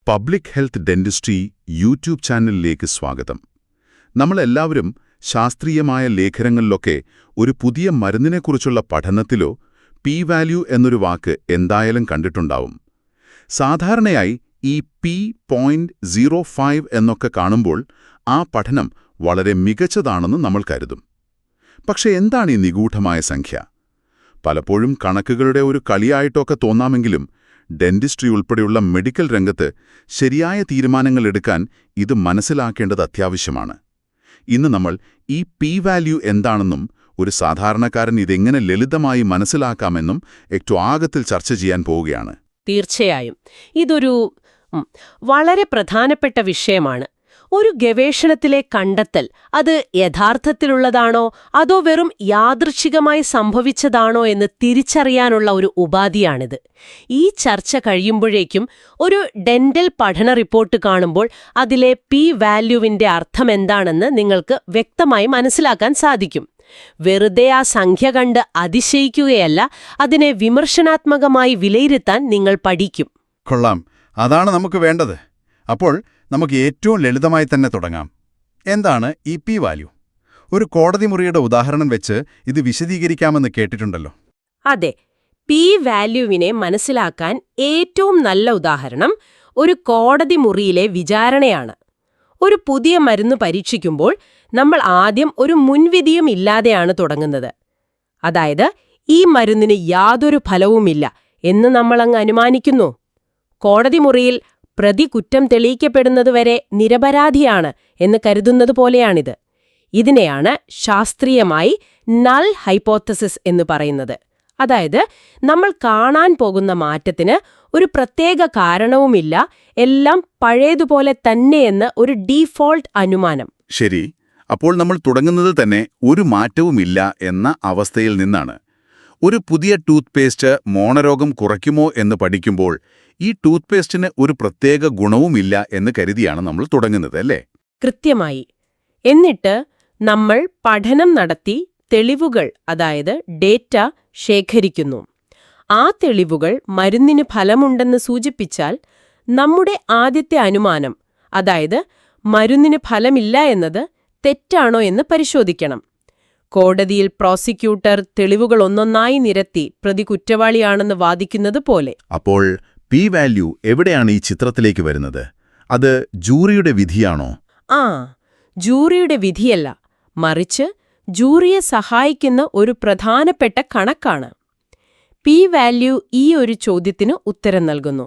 Public health dentistry YouTube ചാനലിലേക്ക് സ്വാഗതം. നമ്മളെല്ലാവരും ശാസ്ത്രീയമായ ലേഖനങ്ങളിലൊക്കെ ഒരു പുതിയ മരുന്നിനെക്കുറിച്ചുള്ള പഠനത്തിലോ p-വാല്യൂ എന്നൊരു വാക്ക് എന്തായാലും കണ്ടിട്ടുണ്ടാവും. സാധാരണയായി ഈ p.05 എന്നൊക്കെ കാണുമ്പോൾ ആ പഠനം വളരെ മികച്ചതാണെന്ന് നമ്മൾ കരുതും. പക്ഷെ എന്താണ് ഈ നിഗൂഢമായ സംഖ്യ? പലപ്പോഴും കണക്കുകളുടെ ഒരു കളിയായിട്ടൊക്കെ തോന്നാമെങ്കിലും ഡെന്റിസ്ട്രി ഉൾപ്പെടെയുള്ള മെഡിക്കൽ രംഗത്ത് ശരിയായ തീരുമാനങ്ങൾ എടുക്കാൻ ഇത് മനസ്സിലാക്കേണ്ടത് അത്യാവശ്യമാണ്. ഇന്ന് നമ്മൾ ഈ p-വാല്യൂ എന്താണെന്നും ഒരു സാധാരണക്കാരൻ ഇതെങ്ങനെ ലളിതമായി മനസ്സിലാക്കാമെന്നും ഏറ്റവും ആഴത്തിൽ ചർച്ച ചെയ്യാൻ പോവുകയാണ്. തീർച്ചയായും ഇതൊരു വളരെ പ്രധാനപ്പെട്ട വിഷയമാണ്. ഒരു ഗവേഷണത്തിലെ കണ്ടെത്തൽ അത് യഥാർത്ഥത്തിലുള്ളതാണോ അതോ വെറും യാദൃച്ഛികമായി സംഭവിച്ചതാണോ എന്ന് തിരിച്ചറിയാനുള്ള ഒരു ഉപാധിയാണിത്. ഈ ചർച്ച കഴിയുമ്പോഴേക്കും ഒരു ഡെന്റൽ പഠന റിപ്പോർട്ട് കാണുമ്പോൾ അതിലെ p-വാല്യൂവിന്റെ അർത്ഥമെന്താണെന്ന് നിങ്ങൾക്ക് വ്യക്തമായി മനസ്സിലാക്കാൻ സാധിക്കും. വെറുതെ ആ സംഖ്യ കണ്ട് അതിശയിക്കുകയല്ല, അതിനെ വിമർശനാത്മകമായി വിലയിരുത്താൻ നിങ്ങൾ പഠിക്കും. കൊള്ളാം, അതാണ് നമുക്ക് വേണ്ടത്. അപ്പോൾ നമുക്ക് ഏറ്റവും ലളിതമായി തന്നെ തുടങ്ങാം. എന്താണ് ഈ p-വാല്യൂ? ഒരു കോടതി മുറിയുടെ ഉദാഹരണം വെച്ച് ഇത് വിശദീകരിക്കാമെന്ന് കേട്ടിട്ടുണ്ടല്ലോ. അതെ, p-വാല്യൂവിനെ മനസ്സിലാക്കാൻ ഏറ്റവും നല്ല ഉദാഹരണം ഒരു കോടതി മുറിയിലെ വിചാരണയാണ്. ഒരു പുതിയ മരുന്ന് പരീക്ഷിക്കുമ്പോൾ നമ്മൾ ആദ്യം ഒരു മുൻവിധിയും ഇല്ലാതെയാണ് തുടങ്ങുന്നത്. അതായത്, ഈ മരുന്നിന് യാതൊരു ഫലവുമില്ല എന്ന് നമ്മളങ്ങ് അനുമാനിക്കുന്നു. കോടതി മുറിയിൽ പ്രതി കുറ്റം തെളിയിക്കപ്പെടുന്നതുവരെ നിരപരാധിയാണ് എന്ന് കരുതുന്നത് പോലെയാണിത്. ഇതിനെയാണ് ശാസ്ത്രീയമായി നൾ ഹൈപ്പോത്തസിസ് എന്ന് പറയുന്നത്. അതായത്, നമ്മൾ കാണാൻ പോകുന്ന മാറ്റത്തിന് ഒരു പ്രത്യേക കാരണവുമില്ല, എല്ലാം പഴയതുപോലെ തന്നെയെന്ന് ഒരു ഡീഫോൾട്ട് അനുമാനം. ശരി, അപ്പോൾ നമ്മൾ തുടങ്ങുന്നത് തന്നെ ഒരു മാറ്റവുമില്ല എന്ന അവസ്ഥയിൽ നിന്നാണ്. ഒരു പുതിയ ടൂത്ത് പേസ്റ്റ് മോണരോഗം കുറയ്ക്കുമോ എന്ന് പഠിക്കുമ്പോൾ ഈ ടൂത്ത് പേസ്റ്റിന് ഒരു പ്രത്യേക ഗുണവുമില്ല എന്ന് കരുതിയാണ് നമ്മൾ തുടങ്ങുന്നത്, അല്ലേ? കൃത്യമായി. എന്നിട്ട് നമ്മൾ പഠനം നടത്തി തെളിവുകൾ, അതായത് ഡേറ്റ ശേഖരിക്കുന്നു. ആ തെളിവുകൾ മരുന്നിന് ഫലമുണ്ടെന്ന് സൂചിപ്പിച്ചാൽ നമ്മുടെ ആദ്യത്തെ അനുമാനം, അതായത് മരുന്നിന് ഫലമില്ല എന്നത് തെറ്റാണോ എന്ന് പരിശോധിക്കണം. കോടതിയിൽ പ്രോസിക്യൂട്ടർ തെളിവുകൾ ഒന്നൊന്നായി നിരത്തി പ്രതി കുറ്റവാളിയാണെന്ന് വാദിക്കുന്നത് പോലെ. അപ്പോൾ p-വാല്യൂ എവിടെയാണ് ഈ ചിത്രത്തിലേക്ക് വരുന്നത്? അത് ജൂറിയുടെ വിധിയാണോ? ജൂറിയുടെ വിധിയല്ല, മറിച്ച് ജൂറിയെ സഹായിക്കുന്ന ഒരു പ്രധാനപ്പെട്ട കണക്കാണ്. p-വാല്യൂ ഈ ഒരു ചോദ്യത്തിന് ഉത്തരം നൽകുന്നു.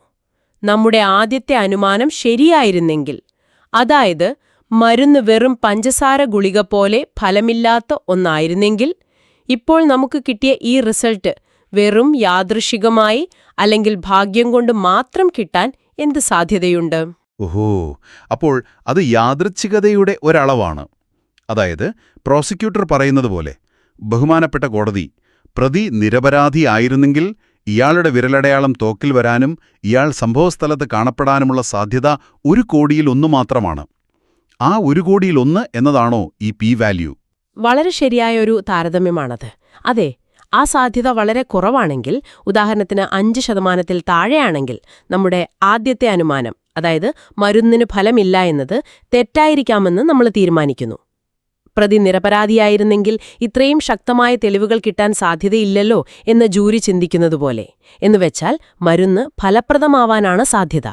നമ്മുടെ ആദ്യത്തെ അനുമാനം ശരിയായിരുന്നെങ്കിൽ, അതായത് മരുന്ന് വെറും പഞ്ചസാര ഗുളിക പോലെ ഫലമില്ലാത്ത ഒന്നായിരുന്നെങ്കിൽ, ഇപ്പോൾ നമുക്ക് കിട്ടിയ ഈ റിസൾട്ട് വെറും യാദൃശികമായി അല്ലെങ്കിൽ ഭാഗ്യം കൊണ്ട് മാത്രം കിട്ടാൻ എന്ത് സാധ്യതയുണ്ട്? ഓഹോ, അപ്പോൾ അത് യാദൃച്ഛികതയുടെ ഒരളവാണ്. അതായത് പ്രോസിക്യൂട്ടർ പറയുന്നത് പോലെ, ബഹുമാനപ്പെട്ട കോടതി, പ്രതി നിരപരാധിയായിരുന്നെങ്കിൽ ഇയാളുടെ വിരലടയാളം തോക്കിൽ വരാനും ഇയാൾ സംഭവസ്ഥലത്ത് കാണപ്പെടാനുമുള്ള സാധ്യത 1 കോടിയിൽ 1 മാത്രമാണ്. ആ 1 കോടിയിൽ 1 എന്നതാണോ ഈ p-വാല്യൂ? വളരെ ശരിയായ ഒരു താരതമ്യമാണത്. അതെ, ആ സാധ്യത വളരെ കുറവാണെങ്കിൽ, ഉദാഹരണത്തിന് 5% താഴെയാണെങ്കിൽ, നമ്മുടെ ആദ്യത്തെ അനുമാനം, അതായത് മരുന്നിന് ഫലമില്ല എന്നത് തെറ്റായിരിക്കാമെന്ന് നമ്മൾ തീരുമാനിക്കുന്നു. പ്രതി നിരപരാധിയായിരുന്നെങ്കിൽ ഇത്രയും ശക്തമായ തെളിവുകൾ കിട്ടാൻ സാധ്യതയില്ലല്ലോ എന്ന് ജൂറി ചിന്തിക്കുന്നതുപോലെ. എന്നുവെച്ചാൽ മരുന്ന് ഫലപ്രദമാവാനാണ് സാധ്യത.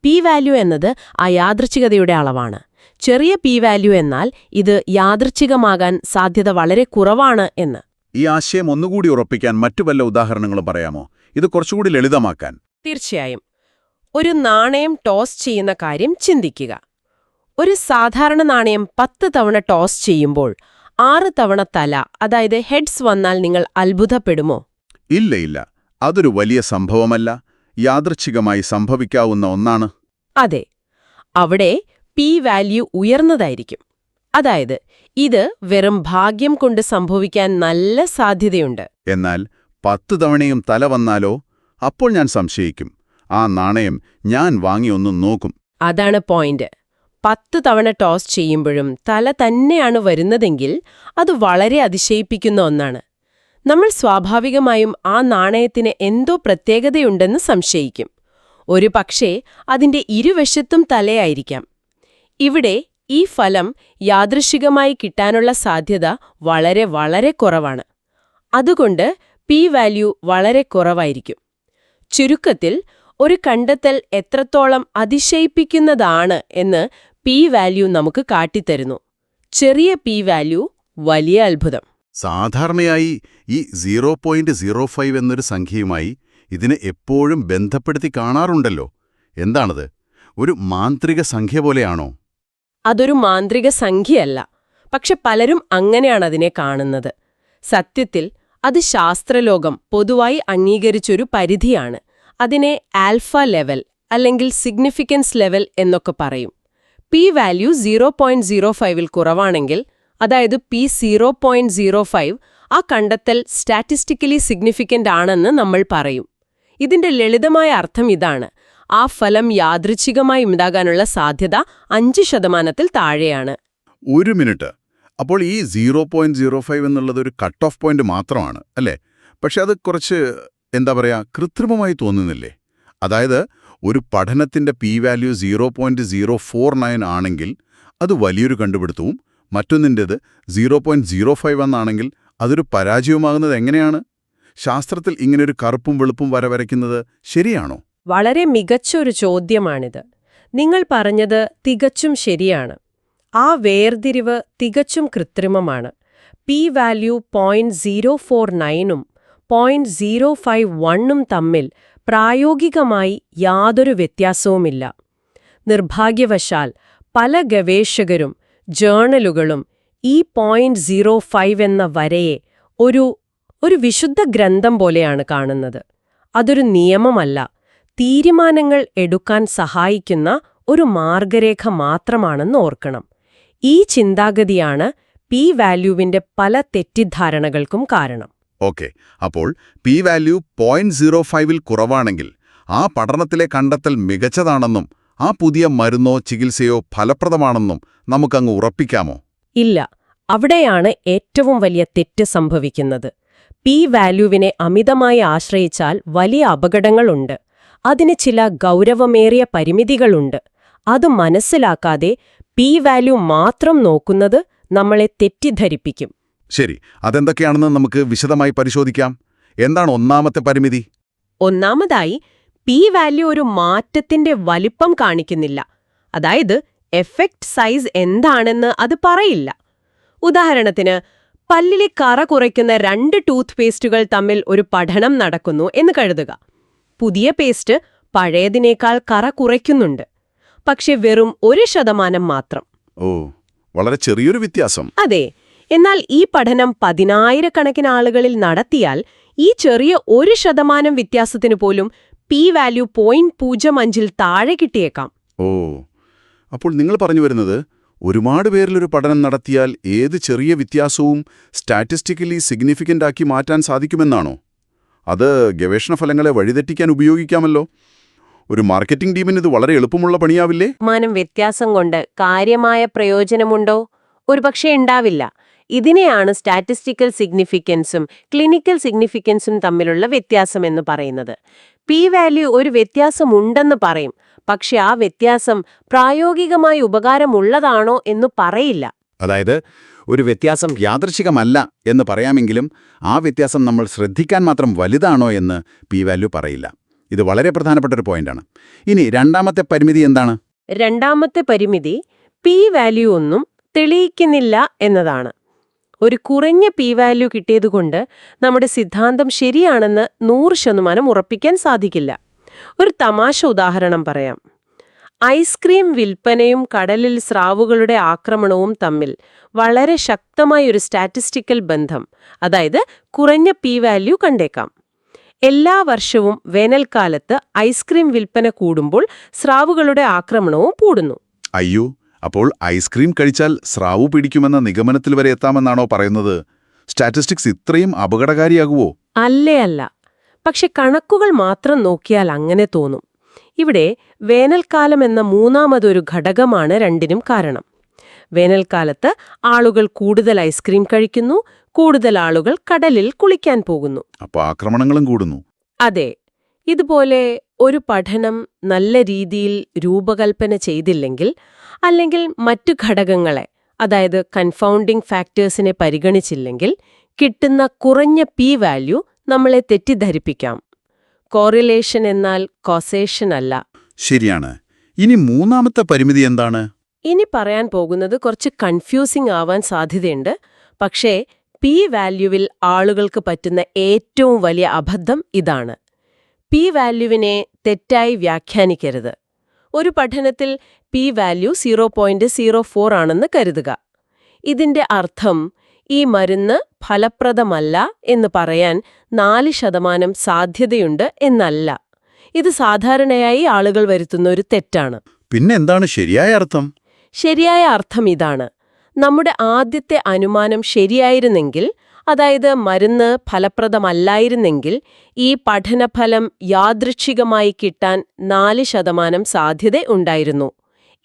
p-വാല്യൂ എന്നത് ആ യാദൃച്ഛികതയുടെ അളവാണ്. ചെറിയ p-വാല്യൂ എന്നാൽ ഇത് യാദൃച്ഛികമാകാൻ സാധ്യത വളരെ കുറവാണ് എന്ന്. ഈ ആശയം ഒന്നുകൂടി ഉറപ്പിക്കാൻ മറ്റു വല്ല ഉദാഹരണങ്ങളും പറയാമോ? ഇത് കുറച്ചുകൂടി ലളിതമാക്കാൻ. തീർച്ചയായും. ഒരു നാണയം ടോസ് ചെയ്യുന്ന കാര്യം ചിന്തിക്കുക. ഒരു സാധാരണ നാണയം 10 തവണ ടോസ് ചെയ്യുമ്പോൾ 6 തവണ തല, അതായത് ഹെഡ്സ് വന്നാൽ നിങ്ങൾ അത്ഭുതപ്പെടുമോ? ഇല്ല, അതൊരു വലിയ സംഭവമല്ല, യാദൃച്ഛികമായി സംഭവിക്കാവുന്ന ഒന്നാണ്. അതെ, അവിടെ p-വാല്യൂ ഉയർന്നതായിരിക്കും. അതായത് ഇത് വെറും ഭാഗ്യം കൊണ്ട് സംഭവിക്കാൻ നല്ല സാധ്യതയുണ്ട്. എന്നാൽ 10 തവണയും തല വന്നാലോ? അപ്പോൾ ഞാൻ സംശയിക്കും. ആ നാണയം ഞാൻ വാങ്ങി ഒന്നും നോക്കും. അതാണ് പോയിന്റ്. 10 തവണ ടോസ് ചെയ്യുമ്പോഴും തല തന്നെയാണ് വരുന്നതെങ്കിൽ അത് വളരെ അതിശയിപ്പിക്കുന്ന ഒന്നാണ്. നമ്മൾ സ്വാഭാവികമായും ആ നാണയത്തിന് എന്തോ പ്രത്യേകതയുണ്ടെന്ന് സംശയിക്കും. ഒരു പക്ഷേ അതിന്റെ ഇരുവശത്തും തലയായിരിക്കാം. ഇവിടെ ഈ ഫലം യാദൃശ്ചികമായി കിട്ടാനുള്ള സാധ്യത വളരെ വളരെ കുറവാണ്. അതുകൊണ്ട് p-വാല്യൂ വളരെ കുറവായിരിക്കും. ചുരുക്കത്തിൽ, ഒരു കണ്ടെത്തൽ എത്രത്തോളം അതിശയിപ്പിക്കുന്നതാണ് എന്ന് p-വാല്യൂ നമുക്ക് കാട്ടിത്തരുന്നു. ചെറിയ p-വാല്യൂ, വലിയ അത്ഭുതം. സാധാരണയായി ഈ 0.05 എന്നൊരു സംഖ്യയുമായി ഇതിനെ എപ്പോഴും ബന്ധപ്പെടുത്തി കാണാറുണ്ടല്ലോ. എന്താണത്? ഒരു മാന്ത്രിക സംഖ്യ പോലെയാണോ? അതൊരു മാന്ത്രിക സംഖ്യയല്ല, പക്ഷെ പലരും അങ്ങനെയാണ് അതിനെ കാണുന്നത്. സത്യത്തിൽ അത് ശാസ്ത്രലോകം പൊതുവായി അംഗീകരിച്ചൊരു പരിധിയാണ്. അതിനെ ആൽഫ ലെവൽ അല്ലെങ്കിൽ സിഗ്നിഫിക്കൻസ് ലെവൽ എന്നൊക്കെ പറയും. p-വാല്യൂ 0.05ൽ കുറവാണെങ്കിൽ, അതായത് p 0.05, ആ കണ്ടെത്തൽ സ്റ്റാറ്റിസ്റ്റിക്കലി സിഗ്നിഫിക്കന്റ് ആണെന്ന് നമ്മൾ പറയും. ഇതിന്റെ ലളിതമായ അർത്ഥം ഇതാണ്: ആ ഫലം യാദൃച്ഛികമായി ഉണ്ടാകാനുള്ള സാധ്യത 5% താഴെയാണ്. ഒരു മിനിറ്റ്. അപ്പോൾ ഈ 0.05 എന്നുള്ളത് ഒരു കട്ട് ഓഫ് പോയിന്റ് മാത്രമാണ് അല്ലേ? പക്ഷെ അത് കുറച്ച് കൃത്രിമമായി തോന്നുന്നില്ലേ? അതായത് ഒരു പഠനത്തിന്റെ p-വാല്യൂ 0.049 ആണെങ്കിൽ അത് വലിയൊരു കണ്ടുപിടുത്തവും മറ്റൊന്നിൻ്റെത് 0.05 എന്നാണെങ്കിൽ അതൊരു പരാജയവുമാകുന്നത് എങ്ങനെയാണ്? ശാസ്ത്രത്തിൽ ഇങ്ങനെയൊരു കറുപ്പും വെളുപ്പും വര വരയ്ക്കുന്നത് ശരിയാണോ? വളരെ മികച്ചൊരു ചോദ്യമാണിത്. നിങ്ങൾ പറഞ്ഞത് തികച്ചും ശരിയാണ്. ആ വേർതിരിവ് തികച്ചും കൃത്രിമമാണ്. p-വാല്യൂ 0.049ഉം 0.051ഉം തമ്മിൽ പ്രായോഗികമായി യാതൊരു വ്യത്യാസവുമില്ല. നിർഭാഗ്യവശാൽ പല ഗവേഷകരും ജേണലുകളും ഈ 0.05 എന്ന വരയെ ഒരു വിശുദ്ധ ഗ്രന്ഥം പോലെയാണ് കാണുന്നത്. അതൊരു നിയമമല്ല, തീരുമാനങ്ങൾ എടുക്കാൻ സഹായിക്കുന്ന ഒരു മാർഗരേഖ മാത്രമാണെന്ന് ഓർക്കണം. ഈ ചിന്താഗതിയാണ് p-വാല്യൂവിന്റെ പല തെറ്റിദ്ധാരണകൾക്കും കാരണം. ഓക്കെ, അപ്പോൾ p-വാല്യൂ 0.05ൽ കുറവാണെങ്കിൽ ആ പഠനത്തിലെ കണ്ടെത്തൽ മികച്ചതാണെന്നും ആ പുതിയ മരുന്നോ ചികിത്സയോ ഫലപ്രദമാണെന്നും നമുക്കങ്ങ് ഉറപ്പിക്കാമോ? ഇല്ല, അവിടെയാണ് ഏറ്റവും വലിയ തെറ്റ് സംഭവിക്കുന്നത്. p-വാല്യൂവിനെ അമിതമായി ആശ്രയിച്ചാൽ വലിയ അപകടങ്ങളുണ്ട്. അതിന് ചില ഗൗരവമേറിയ പരിമിതികളുണ്ട്. അത് മനസ്സിലാക്കാതെ p-വാല്യൂ മാത്രം നോക്കുന്നത് നമ്മളെ തെറ്റിദ്ധരിപ്പിക്കും. ശരി, അതെന്തൊക്കെയാണെന്ന് നമുക്ക് വിശദമായി പരിശോധിക്കാം. എന്താണ് ഒന്നാമത്തെ പരിമിതി? ഒന്നാമതായി, p-വാല്യൂ ഒരു മാറ്റത്തിന്റെ വലിപ്പം കാണിക്കുന്നില്ല. അതായത് എഫക്റ്റ് സൈസ് എന്താണെന്ന് അത് പറയില്ല. ഉദാഹരണത്തിന്, പല്ലിലെ കറ കുറയ്ക്കുന്ന 2 ടൂത്ത് പേസ്റ്റുകൾ തമ്മിൽ ഒരു പഠനം നടക്കുന്നു എന്ന് കരുതുക. പുതിയ പേസ്റ്റ് പഴയതിനേക്കാൾ കറ കുറയ്ക്കുന്നുണ്ട്, പക്ഷെ വെറും 1% മാത്രം. ഓ, വളരെ ചെറിയൊരു വ്യത്യാസം. അതെ. എന്നാൽ ഈ പഠനം 10,000-കണക്കിന് ആളുകളിൽ നടത്തിയാൽ ഈ ചെറിയ 1% വ്യത്യാസത്തിന് പോലും p-വാല്യൂ 0.05ൽ താഴെ കിട്ടിയേക്കാം. ഓ, അപ്പോൾ നിങ്ങൾ പറഞ്ഞു വരുന്നത് ഒരുപാട് പേരിലൊരു പഠനം നടത്തിയാൽ ഏത് ചെറിയ വ്യത്യാസവും സ്റ്റാറ്റിസ്റ്റിക്കലി സിഗ്നിഫിക്കന്റ് ആക്കി മാറ്റാൻ സാധിക്കുമെന്നാണോ? അത് ഗവേഷണ ഫലങ്ങളെ വഴിതെറ്റിക്കാൻ ഉപയോഗിക്കാമല്ലോ. ഒരു മാർക്കറ്റിംഗ് ടീമിന് ഇത് വളരെ എളുപ്പമുള്ള പണിയാവില്ലേ? വ്യത്യാസം കൊണ്ട് കാര്യമായ പ്രയോജനമുണ്ടോ? ഒരുപക്ഷെ ഉണ്ടാവില്ല. ഇതിനെയാണ് സ്റ്റാറ്റിസ്റ്റിക്കൽ സിഗ്നിഫിക്കൻസും ക്ലിനിക്കൽ സിഗ്നിഫിക്കൻസും തമ്മിലുള്ള വ്യത്യാസമെന്ന് പറയുന്നത്. p-വാല്യൂ ഒരു വ്യത്യാസമുണ്ടെന്ന് പറയും, പക്ഷെ ആ വ്യത്യാസം പ്രായോഗികമായി ഉപകാരമുള്ളതാണോ എന്ന് പറയില്ല. അതായത് ഒരു വ്യത്യാസം യാദൃച്ഛികമല്ല എന്ന് പറയാമെങ്കിലും ആ വ്യത്യാസം നമ്മൾ ശ്രദ്ധിക്കാൻ മാത്രം വലുതാണോ എന്ന് p-വാല്യൂ പറയില്ല. ഇത് വളരെ പ്രധാനപ്പെട്ട ഒരു പോയിന്റാണ്. ഇനി രണ്ടാമത്തെ പരിമിതി എന്താണ്? രണ്ടാമത്തെ പരിമിതി p-വാല്യൂ ഒന്നും തെളിയിക്കുന്നില്ല എന്നതാണ്. ഒരു കുറഞ്ഞ p-വാല്യൂ കിട്ടിയതുകൊണ്ട് നമ്മുടെ സിദ്ധാന്തം ശരിയാണെന്ന് 100% ഉറപ്പിക്കാൻ സാധിക്കില്ല. ഒരു തമാശ ഉദാഹരണം പറയാം. ഐസ്ക്രീം വിൽപ്പനയും കടലിൽ സ്രാവുകളുടെ ആക്രമണവും തമ്മിൽ വളരെ ശക്തമായ ഒരു സ്റ്റാറ്റിസ്റ്റിക്കൽ ബന്ധം, അതായത് കുറഞ്ഞ p-വാല്യൂ കണ്ടേക്കാം. എല്ലാ വർഷവും വേനൽക്കാലത്ത് ഐസ്ക്രീം വിൽപ്പന കൂടുമ്പോൾ സ്രാവുകളുടെ ആക്രമണവും കൂടുന്നു. അയ്യോ, അപ്പോൾ ഐസ്ക്രീം കഴിച്ചാൽ സ്രാവു പിടിക്കുമെന്ന നിഗമനത്തിൽ വരെ എത്താമെന്നാണോ പറയുന്നത്? സ്റ്റാറ്റിസ്റ്റിക്സ് ഇത്രയും അപകടകാരിയാകുമോ? അല്ല. പക്ഷെ കണക്കുകൾ മാത്രം നോക്കിയാൽ അങ്ങനെ തോന്നും. ഇവിടെ വേനൽക്കാലം എന്ന മൂന്നാമതൊരു ഘടകമാണ് രണ്ടിനും കാരണം. വേനൽക്കാലത്ത് ആളുകൾ കൂടുതൽ ഐസ്ക്രീം കഴിക്കുന്നു, കൂടുതൽ ആളുകൾ കടലിൽ കുളിക്കാൻ പോകുന്നു. അപ്പോൾ ആക്രമണങ്ങളും കൂടുന്നു. അതെ. ഇതുപോലെ ഒരു പഠനം നല്ല രീതിയിൽ രൂപകൽപ്പന ചെയ്തില്ലെങ്കിൽ, അല്ലെങ്കിൽ മറ്റു ഘടകങ്ങളെ, അതായത് കൺഫൗണ്ടിംഗ് ഫാക്ടേഴ്സിനെ പരിഗണിച്ചില്ലെങ്കിൽ, കിട്ടുന്ന കുറഞ്ഞ പി വാല്യൂ നമ്മളെ തെറ്റിദ്ധരിപ്പിക്കാം. കോറിലേഷൻ എന്നാൽ കോസേഷൻ അല്ല. ശരിയാണ്. ഇനി മൂന്നാമത്തെ പരിമിതി എന്താണ്? ഇനി പറയാൻ പോകുന്നത് കുറച്ച് കൺഫ്യൂസിംഗ് ആവാൻ സാധ്യതയുണ്ട്. പക്ഷേ പി വാല്യൂവിൽ ആളുകൾക്ക് പറ്റുന്ന ഏറ്റവും വലിയ അബദ്ധം ഇതാണ്. പി വാല്യൂവിനെ തെറ്റായി വ്യാഖ്യാനിക്കരുത്. ഒരു പഠനത്തിൽ പി വാല്യൂ 0.04 ആണെന്ന് കരുതുക. ഇതിന്റെ അർത്ഥം ഈ മരുന്ന് ഫലപ്രദമല്ല എന്ന് പറയാൻ 4% സാധ്യതയുണ്ട് എന്നല്ല. ഇത് സാധാരണയായി ആളുകൾ വരുത്തുന്ന ഒരു തെറ്റാണ്. പിന്നെന്താണ് ശരിയായ അർത്ഥം? ശരിയായ അർത്ഥം ഇതാണ്: നമ്മുടെ ആദ്യത്തെ അനുമാനം ശരിയായിരുന്നെങ്കിൽ, അതായത് മരുന്ന് ഫലപ്രദമല്ലായിരുന്നെങ്കിൽ, ഈ പഠനഫലം യാദൃച്ഛികമായി കിട്ടാൻ 4% സാധ്യത ഉണ്ടായിരുന്നു.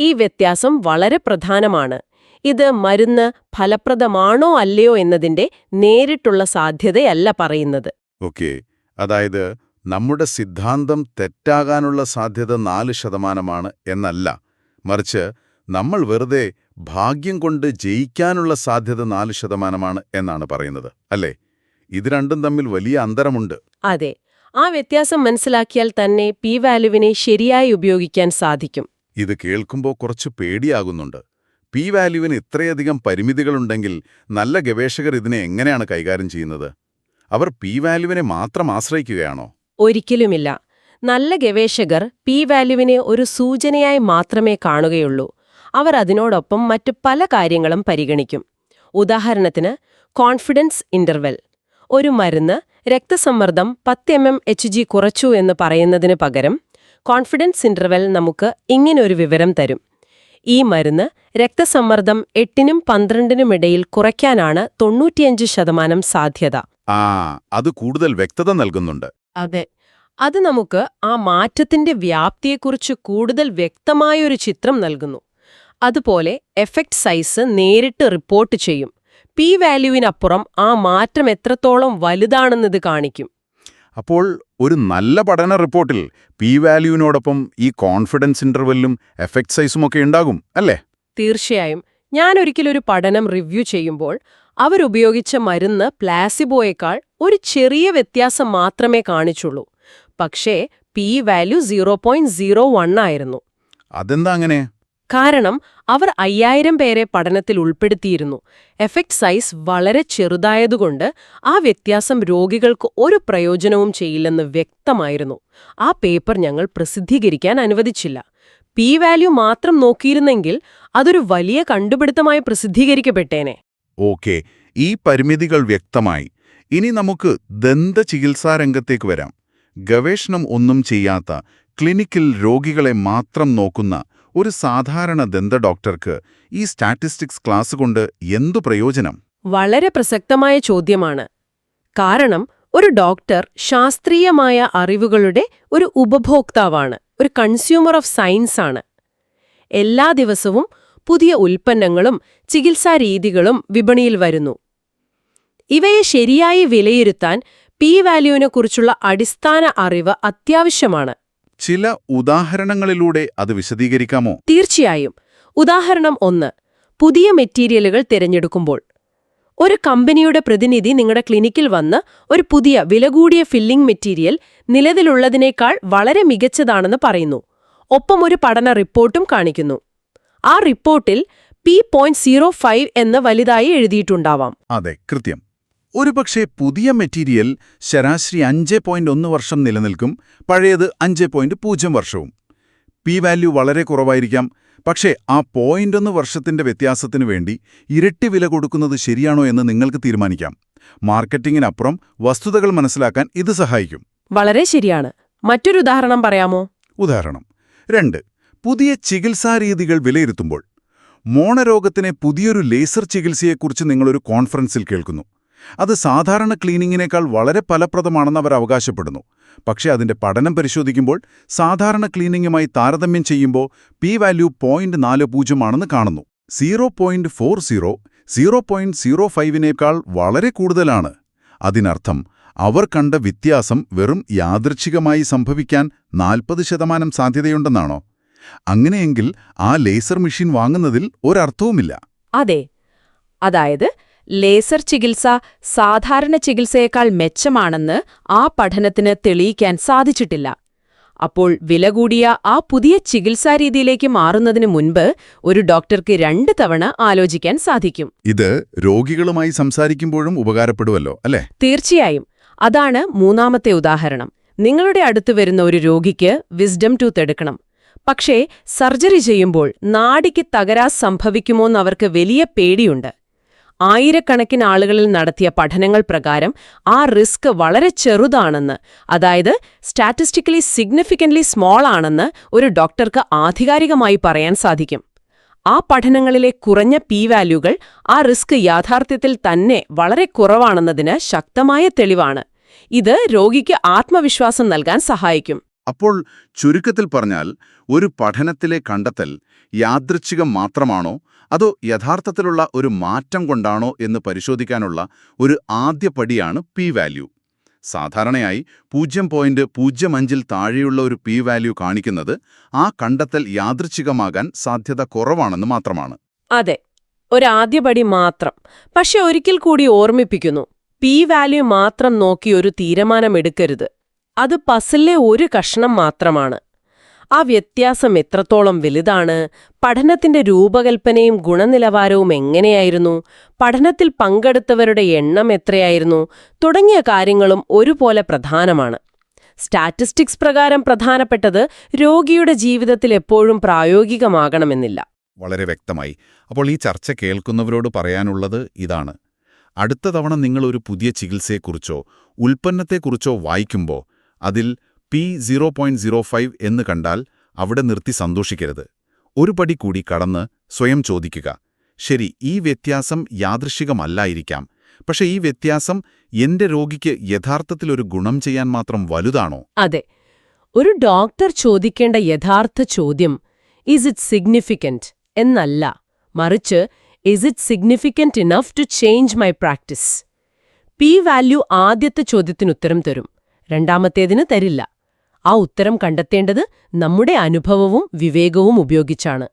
ഈ വ്യത്യാസം വളരെ പ്രധാനമാണ്. ഇത് മരുന്ന് ഫലപ്രദമാണോ അല്ലയോ എന്നതിന്റെ നേരിട്ടുള്ള സാധ്യതയല്ല പറയുന്നത്. ഓക്കെ, അതായത് നമ്മുടെ സിദ്ധാന്തം തെറ്റാകാനുള്ള സാധ്യത 4% എന്നല്ല, മറിച്ച് നമ്മൾ വെറുതെ ഭാഗ്യം കൊണ്ട് ജയിക്കാനുള്ള സാധ്യത 4% എന്നാണ് പറയുന്നത്, അല്ലേ? ഇത് രണ്ടും തമ്മിൽ വലിയ അന്തരമുണ്ട്. അതെ, ആ വ്യത്യാസം മനസ്സിലാക്കിയാൽ തന്നെ പി വാല്യൂവിനെ ശരിയായി ഉപയോഗിക്കാൻ സാധിക്കും. ഇത് കേൾക്കുമ്പോൾ കുറച്ച് പേടിയാകുന്നുണ്ട്. പി വാല്യൂവിന് ഇത്രയധികം പരിമിതികളുണ്ടെങ്കിൽ നല്ല ഗവേഷകർ ഇതിനെ എങ്ങനെയാണ് കൈകാര്യം ചെയ്യുന്നത്? അവർ പി വാല്യൂവിനെ മാത്രം ആശ്രയിക്കുകയാണോ? ഒരിക്കലുമില്ല. നല്ല ഗവേഷകർ പി വാല്യൂവിനെ ഒരു സൂചനയായി മാത്രമേ കാണുകയുള്ളൂ. അവർ അതിനോടൊപ്പം മറ്റു പല കാര്യങ്ങളും പരിഗണിക്കും. ഉദാഹരണത്തിന്, കോൺഫിഡൻസ് ഇന്റർവെൽ. ഒരു മരുന്ന് രക്തസമ്മർദ്ദം 10 mmHg കുറച്ചു എന്ന് പറയുന്നതിന് പകരം കോൺഫിഡൻസ് ഇന്റർവെൽ നമുക്ക് ഇങ്ങനൊരു വിവരം തരും: ഈ മരുന്ന് രക്തസമ്മർദ്ദം 8നും 12നും ഇടയിൽ കുറയ്ക്കാനാണ് 95% സാധ്യത. അത് കൂടുതൽ വ്യക്തത നൽകുന്നുണ്ട്. അതെ, അത് നമുക്ക് ആ മാറ്റത്തിന്റെ വ്യാപ്തിയെക്കുറിച്ച് കൂടുതൽ വ്യക്തമായൊരു ചിത്രം നൽകുന്നു. അതുപോലെ എഫക്റ്റ് സൈസ് നേരിട്ട് റിപ്പോർട്ട് ചെയ്യും. പി വാല്യൂവിനപ്പുറം ആ മാറ്റം എത്രത്തോളം വലുതാണെന്നത് കാണിക്കും. അപ്പോൾ ഒരു നല്ല പഠന റിപ്പോർട്ടിൽ പി വാല്യൂവിനോടൊപ്പം ഈ കോൺഫിഡൻസ് ഇന്റർവെല്ലും എഫക്റ്റ് സൈസുമൊക്കെ ഉണ്ടാകും, അല്ലേ? തീർച്ചയായും. ഞാനൊരിക്കലൊരു പഠനം റിവ്യൂ ചെയ്യുമ്പോൾ അവരുപയോഗിച്ച മരുന്ന് പ്ലാസിബോയേക്കാൾ ഒരു ചെറിയ വ്യത്യാസം മാത്രമേ കാണിച്ചുള്ളൂ. പക്ഷേ പി വാല്യൂ 0.01 ആയിരുന്നു. അതെന്താ അങ്ങനെ? കാരണം അവർ 5000 പേരെ പഠനത്തിൽ ഉൾപ്പെടുത്തിയിരുന്നു. എഫക്റ്റ് സൈസ് വളരെ ചെറുതായതുകൊണ്ട് ആ വ്യത്യാസം രോഗികൾക്ക് ഒരു പ്രയോജനവും ചെയ്യില്ലെന്ന് വ്യക്തമായിരുന്നു. ആ പേപ്പർ ഞങ്ങൾ പ്രസിദ്ധീകരിക്കാൻ അനുവദിച്ചില്ല. പി വാല്യൂ മാത്രം നോക്കിയിരുന്നെങ്കിൽ അതൊരു വലിയ കണ്ടുപിടുത്തമായി പ്രസിദ്ധീകരിക്കപ്പെട്ടേനെ. ഓക്കെ, ഈ പരിമിതികൾ വ്യക്തമായി. ഇനി നമുക്ക് ദന്തചികിത്സാരംഗത്തേക്ക് വരാം. ഗവേഷണം ഒന്നും ചെയ്യാത്ത, ക്ലിനിക്കിൽ രോഗികളെ മാത്രം നോക്കുന്ന ഒരു സാധാരണ ദന്ത ഡോക്ടർക്ക് ഈ സ്റ്റാറ്റിസ്റ്റിക്സ് ക്ലാസ് കൊണ്ട് എന്തു പ്രയോജനം? വളരെ പ്രസക്തമായ ചോദ്യമാണ്. കാരണം ഒരു ഡോക്ടർ ശാസ്ത്രീയമായ അറിവുകളുടെ ഒരു ഉപഭോക്താവാണ്, ഒരു കൺസ്യൂമർ ഓഫ് സയൻസ് ആണ്. എല്ലാ ദിവസവും പുതിയ ഉൽപ്പന്നങ്ങളും ചികിത്സാരീതികളും വിപണിയിൽ വരുന്നു. ഇവയെ ശരിയായി വിലയിരുത്താൻ പി വാല്യൂവിനെക്കുറിച്ചുള്ള അടിസ്ഥാന അറിവ് അത്യാവശ്യമാണ്. ചില ഉദാഹരണങ്ങളിലൂടെ അത് വിശദീകരിക്കാമോ? തീർച്ചയായും. ഉദാഹരണം 1: പുതിയ മെറ്റീരിയലുകൾ തിരഞ്ഞെടുക്കുമ്പോൾ. ഒരു കമ്പനിയുടെ പ്രതിനിധി നിങ്ങളുടെ ക്ലിനിക്കിൽ വന്ന് ഒരു പുതിയ വിലകൂടിയ ഫില്ലിംഗ് മെറ്റീരിയൽ നിലവിലുള്ളതിനേക്കാൾ വളരെ മികച്ചതാണെന്ന് പറയുന്നു. ഒപ്പം ഒരു പഠന റിപ്പോർട്ടും കാണിക്കുന്നു. ആ റിപ്പോർട്ടിൽ P.05 എന്ന് വലുതായി എഴുതിയിട്ടുണ്ടാവാം. അതെ, കൃത്യം. ഒരുപക്ഷെ പുതിയ മെറ്റീരിയൽ ശരാശരി 5.1 വർഷം നിലനിൽക്കും, പഴയത് 5.0 വർഷവും. പി വാല്യൂ വളരെ കുറവായിരിക്കാം. പക്ഷേ ആ 0.1 വർഷത്തിന്റെ വ്യത്യാസത്തിനു വേണ്ടി ഇരട്ടി വില കൊടുക്കുന്നത് ശരിയാണോ എന്ന് നിങ്ങൾക്ക് തീരുമാനിക്കാം. മാർക്കറ്റിംഗിനപ്പുറം വസ്തുതകൾ മനസ്സിലാക്കാൻ ഇത് സഹായിക്കും. വളരെ ശരിയാണ്. മറ്റൊരു ഉദാഹരണം പറയാമോ? ഉദാഹരണം 2: പുതിയ ചികിത്സാരീതികൾ വിലയിരുത്തുമ്പോൾ. മോണരോഗത്തിന് പുതിയൊരു ലേസർ ചികിത്സയെക്കുറിച്ച് നിങ്ങളൊരു കോൺഫറൻസിൽ കേൾക്കുന്നു. അത് സാധാരണ ക്ലീനിങ്ങിനേക്കാൾ വളരെ ഫലപ്രദമാണെന്ന് അവർ അവകാശപ്പെടുന്നു. പക്ഷേ അതിന്റെ പഠനം പരിശോധിക്കുമ്പോൾ സാധാരണ ക്ലീനിങ്ങുമായി താരതമ്യം ചെയ്യുമ്പോൾ പി വാല്യൂ 0.40 ആണെന്ന് കാണുന്നു. 0.40 0.05നേക്കാൾ വളരെ കൂടുതലാണ്. അതിനർത്ഥം അവർ കണ്ട വ്യത്യാസം വെറും യാദൃച്ഛികമായി സംഭവിക്കാൻ 40% സാധ്യതയുണ്ടെന്നാണോ? അങ്ങനെയെങ്കിൽ ആ ലേസർ മെഷീൻ വാങ്ങുന്നതിൽ ഒരർത്ഥവുമില്ല. അതെ, അതായത് ലേസർ ചികിത്സ സാധാരണ ചികിത്സയേക്കാൾ മെച്ചമാണെന്ന് ആ പഠനത്തിന് തെളിയിക്കാൻ സാധിച്ചിട്ടില്ല. അപ്പോൾ വില കൂടിയ ആ പുതിയ ചികിത്സാരീതിയിലേക്ക് മാറുന്നതിന് മുൻപ് ഒരു ഡോക്ടർക്ക് 2 തവണ ആലോചിക്കാൻ സാധിക്കും. ഇത് രോഗികളുമായി സംസാരിക്കുമ്പോഴും ഉപകാരപ്പെടുമല്ലോ, അല്ലേ? തീർച്ചയായും. അതാണ് 3ാമത്തെ ഉദാഹരണം. നിങ്ങളുടെ അടുത്ത് വരുന്ന ഒരു രോഗിക്ക് വിസ്ഡം ടൂത്ത് എടുക്കണം. പക്ഷേ സർജറി ചെയ്യുമ്പോൾ നാഡിക്ക് തകരാർ സംഭവിക്കുമോന്ന് അവർക്ക് വലിയ പേടിയുണ്ട്. ആയിരക്കണക്കിന് ആളുകളിൽ നടത്തിയ പഠനങ്ങൾ പ്രകാരം ആ റിസ്ക് വളരെ ചെറുതാണെന്ന്, അതായത് സ്റ്റാറ്റിസ്റ്റിക്കലി സിഗ്നിഫിക്കന്റ്ലി സ്മോൾ ആണെന്ന് ഒരു ഡോക്ടർക്ക് ആധികാരികമായി പറയാൻ സാധിക്കും. ആ പഠനങ്ങളിലെ കുറഞ്ഞ പി വാല്യൂകൾ ആ റിസ്ക് യാഥാർത്ഥ്യത്തിൽ തന്നെ വളരെ കുറവാണെന്നതിന് ശക്തമായ തെളിവാണ്. ഇത് രോഗിക്ക് ആത്മവിശ്വാസം നൽകാൻ സഹായിക്കും. അപ്പോൾ ചുരുക്കത്തിൽ പറഞ്ഞാൽ, ഒരു പഠനത്തിലെ കണ്ടെത്തൽ യാദൃച്ഛികം മാത്രമാണോ അതോ യഥാർത്ഥത്തിലുള്ള ഒരു മാറ്റം കൊണ്ടാണോ എന്ന് പരിശോധിക്കാനുള്ള ഒരു ആദ്യ പടിയാണ് പി വാല്യൂ. സാധാരണയായി 0.05 താഴെയുള്ള ഒരു പി വാല്യൂ കാണിക്കുന്നത് ആ കണ്ടെത്തൽ യാദൃച്ഛികമാകാൻ സാധ്യത കുറവാണെന്ന് മാത്രമാണ്. അതെ, ഒരാദ്യപടി മാത്രം. പക്ഷെ ഒരിക്കൽ കൂടി ഓർമ്മിപ്പിക്കുന്നു, പി വാല്യൂ മാത്രം നോക്കി ഒരു തീരുമാനമെടുക്കരുത്. അത് പസിലിലെ ഒരു കഷ്ണം മാത്രമാണ്. ആ വ്യത്യാസം എത്രത്തോളം വലുതാണ്, പഠനത്തിന്റെ രൂപകൽപ്പനയും ഗുണനിലവാരവും എങ്ങനെയായിരുന്നു, പഠനത്തിൽ പങ്കെടുത്തവരുടെ എണ്ണം എത്രയായിരുന്നു തുടങ്ങിയ കാര്യങ്ങളും ഒരുപോലെ പ്രധാനമാണ്. സ്റ്റാറ്റിസ്റ്റിക്സ് പ്രകാരം പ്രധാനപ്പെട്ടത് രോഗിയുടെ ജീവിതത്തിൽ എപ്പോഴും പ്രായോഗികമാകണമെന്നില്ല. വളരെ വ്യക്തമായി. അപ്പോൾ ഈ ചർച്ച കേൾക്കുന്നവരോട് പറയാനുള്ളത് ഇതാണ്: അടുത്ത തവണ നിങ്ങൾ ഒരു പുതിയ ചികിത്സയെക്കുറിച്ചോ ഉൽപ്പന്നത്തെക്കുറിച്ചോ വായിക്കുമ്പോൾ അതിൽ P0.05 എന്ന് കണ്ടാൽ അവിടെ നിർത്തി സന്തോഷിക്കരുത്. ഒരു പടി കൂടി കടന്ന് സ്വയം ചോദിക്കുക, ശരി, ഈ വ്യത്യാസം യാദൃശ്ചികമല്ലായിരിക്കാം, പക്ഷേ ഈ വ്യത്യാസം എന്റെ രോഗിക്ക് യഥാർത്ഥത്തിലൊരു ഗുണം ചെയ്യാൻ മാത്രം വലുതാണോ? അതെ, ഒരു ഡോക്ടർ ചോദിക്കേണ്ട യഥാർത്ഥ ചോദ്യം ഈസ് ഇറ്റ് സിഗ്നിഫിക്കന്റ് എന്നല്ല, മറിച്ച് is it significant enough to change my practice. P value ആദ്യത്തെ ചോദ്യത്തിനുത്തരം തരും, രണ്ടാമത്തേതിന് തരില്ല. ആ ഉത്തരം കണ്ടെത്തേണ്ടത് നമ്മുടെ അനുഭവവും വിവേകവും ഉപയോഗിച്ചാണ്.